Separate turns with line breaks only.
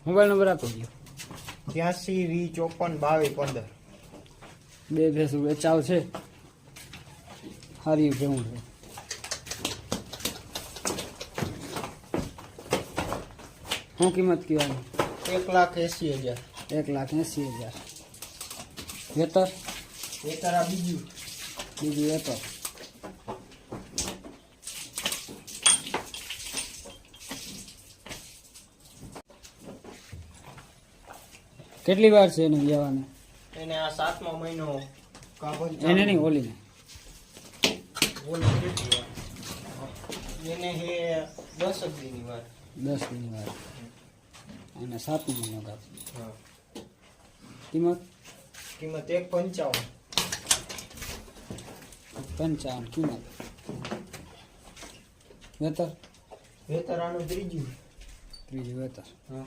Mobile number આપી દો.
83 20 54 22 15.
બે ભેંસ વેચાવ છે. સારી ભેવું છે. શું કિંમત કહેવાની?
1,80,000.
1,80,000. વેતર
વેતર આ બીજું
વેતર. કેટલી વાર છે એને વ્યવહારને?
એને આ 7મો મહિનો કાબલ
એને નહીં ઓલીને.
એને હે 10 દીની વાર.
10 દિનની વાર. અને 7મો મહિનો કાપ.
હા.
કિંમત
કિંમત 1,55.
55 કિંમત. વેતર
વેતર આનું ત્રીજું.
વેતર.
હા.